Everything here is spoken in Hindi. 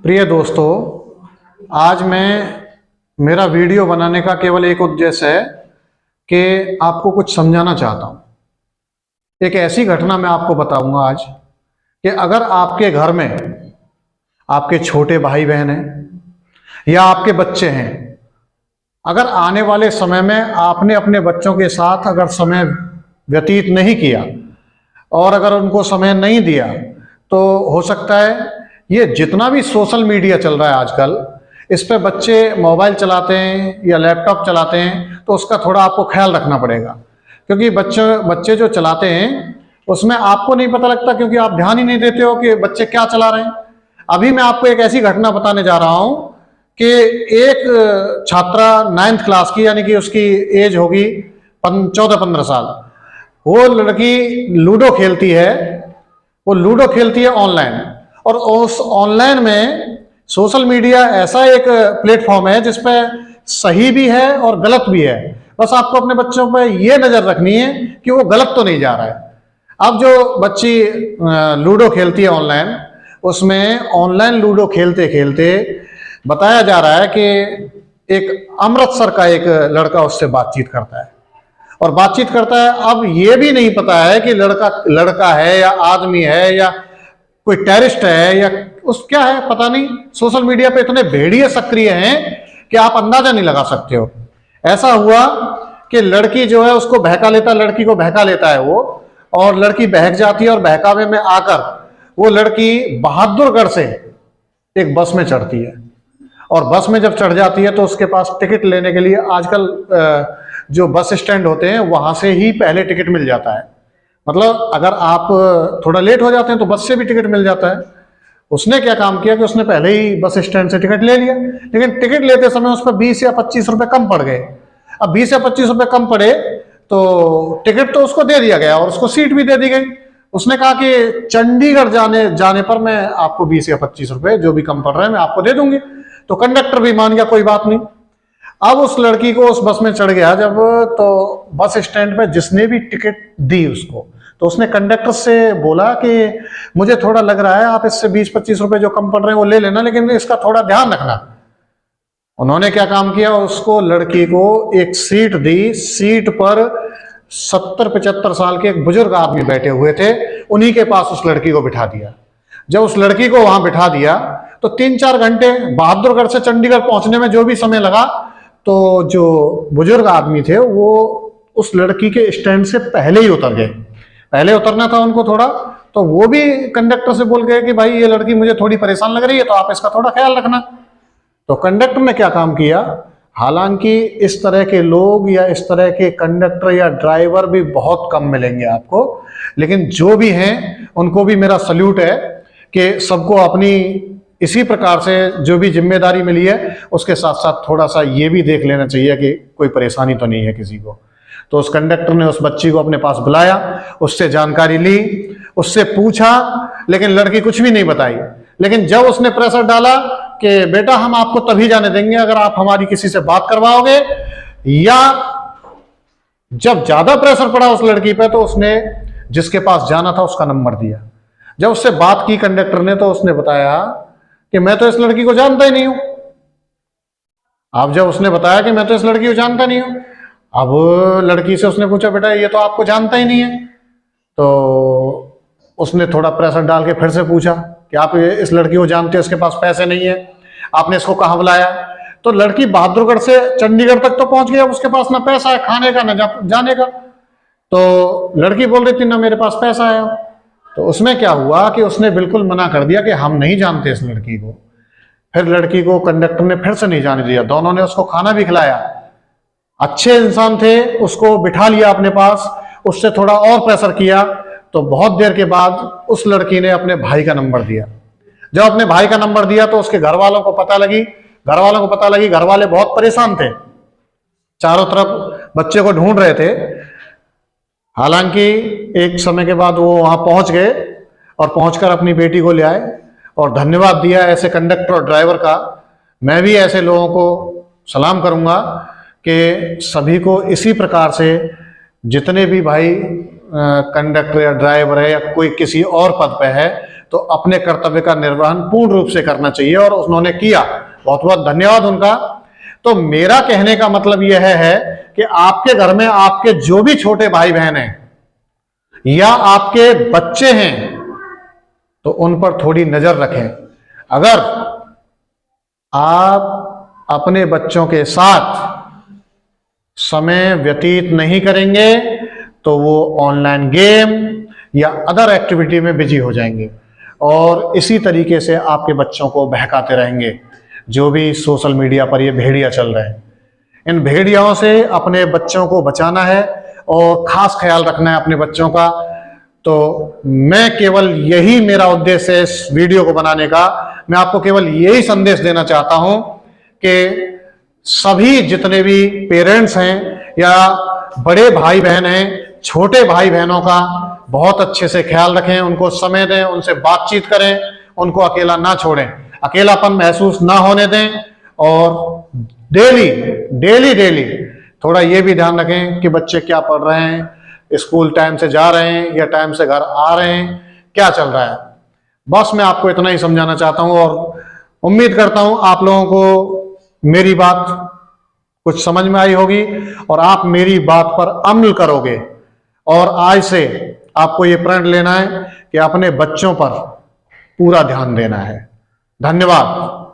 प्रिय दोस्तों, आज मेरा वीडियो बनाने का केवल एक उद्देश्य है कि आपको कुछ समझाना चाहता हूँ। एक ऐसी घटना मैं आपको बताऊंगा आज कि अगर आपके घर में आपके छोटे भाई बहन हैं या आपके बच्चे हैं, अगर आने वाले समय में आपने अपने बच्चों के साथ अगर समय व्यतीत नहीं किया और अगर उनको समय नहीं दिया, तो हो सकता है ये जितना भी सोशल मीडिया चल रहा है आजकल, इस पे बच्चे मोबाइल चलाते हैं या लैपटॉप चलाते हैं, तो उसका थोड़ा आपको ख्याल रखना पड़ेगा। क्योंकि बच्चे जो चलाते हैं उसमें आपको नहीं पता लगता, क्योंकि आप ध्यान ही नहीं देते हो कि बच्चे क्या चला रहे हैं। अभी मैं आपको एक ऐसी घटना बताने जा रहा हूं कि एक छात्रा 9th क्लास की, यानी कि उसकी एज होगी 14-15 साल। वो लड़की लूडो खेलती है, वो लूडो खेलती है ऑनलाइन। और उस ऑनलाइन में सोशल मीडिया ऐसा एक प्लेटफॉर्म है जिसपे सही भी है और गलत भी है। बस आपको अपने बच्चों पे ये नजर रखनी है कि वो गलत तो नहीं जा रहा है। अब जो बच्ची लूडो खेलती है ऑनलाइन, उसमें ऑनलाइन लूडो खेलते खेलते बताया जा रहा है कि एक अमृतसर का एक लड़का उससे बातचीत करता है और बातचीत करता है। अब ये भी नहीं पता है कि लड़का है या आदमी है या कोई टेररिस्ट है या उस क्या है, पता नहीं। सोशल मीडिया पे इतने भेड़िए सक्रिय हैं कि आप अंदाजा नहीं लगा सकते हो। ऐसा हुआ कि लड़की जो है उसको बहका लेता, लड़की को बहका लेता है वो, और लड़की बहक जाती है और बहकावे में आकर वो लड़की बहादुरगढ़ से एक बस में चढ़ती है। और बस में जब चढ़ जाती है तो उसके पास टिकट लेने के लिए आजकल जो बस स्टैंड होते हैं वहां से ही पहले टिकट मिल जाता है। मतलब अगर आप थोड़ा लेट हो जाते हैं तो बस से भी टिकट मिल जाता है। उसने क्या काम किया कि उसने पहले ही बस स्टैंड से टिकट ले लिया, लेकिन टिकट लेते समय उस पर 20 या 25 रुपए कम पड़ गए। अब 20 या 25 रुपए कम पड़े तो टिकट तो उसको दे दिया गया और उसको सीट भी दे दी गई। उसने कहा कि चंडीगढ़ जाने पर मैं आपको 20 या 25 रुपए जो भी कम पड़ रहा है मैं आपको दे दूंगी। तो कंडक्टर भी मान गया, कोई बात नहीं। अब उस लड़की को उस बस में चढ़ गया जब, तो बस स्टैंड पे जिसने भी टिकट दी उसको, तो उसने कंडक्टर से बोला कि मुझे थोड़ा लग रहा है आप इससे 20-25 रुपए जो कम पड़ रहे हैं वो ले लेना, लेकिन इसका थोड़ा ध्यान रखना। उन्होंने क्या काम किया, उसको लड़की को एक सीट दी। सीट पर 70-75 साल के एक बुजुर्ग आदमी बैठे हुए थे, उन्हीं के पास उस लड़की को बिठा दिया। जब उस लड़की को वहां बिठा दिया तो 3-4 घंटे, बहादुरगढ़ से चंडीगढ़ पहुंचने में जो भी समय लगा, तो जो बुजुर्ग आदमी थे वो उस लड़की के स्टैंड से पहले ही उतर गए। पहले उतरना था उनको थोड़ा, तो वो भी कंडक्टर से बोल गए कि भाई ये लड़की मुझे थोड़ी परेशान लग रही है, तो आप इसका थोड़ा ख्याल रखना। तो कंडक्टर ने क्या काम किया, हालांकि इस तरह के लोग या इस तरह के कंडक्टर या ड्राइवर भी बहुत कम मिलेंगे आपको, लेकिन जो भी हैं उनको भी मेरा सल्यूट है कि सबको अपनी इसी प्रकार से जो भी जिम्मेदारी मिली है उसके साथ साथ थोड़ा सा ये भी देख लेना चाहिए कि कोई परेशानी तो नहीं है किसी को। तो उस कंडक्टर ने उस बच्ची को अपने पास बुलाया, उससे जानकारी ली, उससे पूछा, लेकिन लड़की कुछ भी नहीं बताई। लेकिन जब उसने प्रेशर डाला कि बेटा हम आपको तभी जाने देंगे अगर आप हमारी किसी से बात करवाओगे, या जब ज्यादा प्रेशर पड़ा उस लड़की पे तो उसने जिसके पास जाना था उसका नंबर दिया। जब उससे बात की कंडक्टर ने तो उसने बताया कि मैं तो इस लड़की को जानता ही नहीं हूं। अब जब उसने बताया कि मैं तो इस लड़की को जानता नहीं हूं, अब लड़की से उसने पूछा बेटा ये तो आपको जानता ही नहीं है। तो उसने थोड़ा प्रेशर डाल के फिर से पूछा कि आप इस लड़की को जानते हो, इसके पास पैसे नहीं है, आपने इसको कहाँ बुलाया। तो लड़की बहादुरगढ़ से चंडीगढ़ तक तो पहुंच गया, उसके पास ना पैसा है खाने का ना जाने का। तो लड़की बोल रही थी ना मेरे पास पैसा है। तो उसमें क्या हुआ कि उसने बिल्कुल मना कर दिया कि हम नहीं जानते इस लड़की को। फिर लड़की को कंडक्टर ने फिर से नहीं जाने दिया। दोनों ने उसको खाना भी खिलाया, अच्छे इंसान थे, उसको बिठा लिया अपने पास, उससे थोड़ा और प्रेशर किया। तो बहुत देर के बाद उस लड़की ने अपने भाई का नंबर दिया। जब अपने भाई का नंबर दिया तो उसके घर वालों को पता लगी। घर वाले बहुत परेशान थे, चारों तरफ बच्चे को ढूंढ रहे थे। हालांकि एक समय के बाद वो वहां पहुंच गए और पहुंचकर अपनी बेटी को ले आए और धन्यवाद दिया ऐसे कंडक्टर और ड्राइवर का। मैं भी ऐसे लोगों को सलाम करूंगा कि सभी को इसी प्रकार से, जितने भी भाई कंडक्टर या ड्राइवर है या कोई किसी और पद पे है, तो अपने कर्तव्य का निर्वहन पूर्ण रूप से करना चाहिए, और उन्होंने किया। बहुत बहुत धन्यवाद उनका। तो मेरा कहने का मतलब यह है कि आपके घर में आपके जो भी छोटे भाई बहन हैं या आपके बच्चे हैं, तो उन पर थोड़ी नजर रखें। अगर आप अपने बच्चों के साथ समय व्यतीत नहीं करेंगे तो वो ऑनलाइन गेम या अदर एक्टिविटी में बिजी हो जाएंगे, और इसी तरीके से आपके बच्चों को बहकाते रहेंगे। जो भी सोशल मीडिया पर ये भेड़िया चल रहे हैं, इन भेड़ियाओं से अपने बच्चों को बचाना है और खास ख्याल रखना है अपने बच्चों का। तो मैं केवल यही मेरा उद्देश्य है इस वीडियो को बनाने का। मैं आपको केवल यही संदेश देना चाहता हूं कि सभी जितने भी पेरेंट्स हैं या बड़े भाई बहन हैं, छोटे भाई बहनों का बहुत अच्छे से ख्याल रखें, उनको समय दें, उनसे बातचीत करें, उनको अकेला ना छोड़ें, अकेलापन महसूस ना होने दें। और डेली थोड़ा ये भी ध्यान रखें कि बच्चे क्या पढ़ रहे हैं, स्कूल टाइम से जा रहे हैं या टाइम से घर आ रहे हैं, क्या चल रहा है। बस मैं आपको इतना ही समझाना चाहता हूं, और उम्मीद करता हूं आप लोगों को मेरी बात कुछ समझ में आई होगी और आप मेरी बात पर अमल करोगे। और आज से आपको ये प्रण लेना है कि अपने बच्चों पर पूरा ध्यान देना है। धन्यवाद।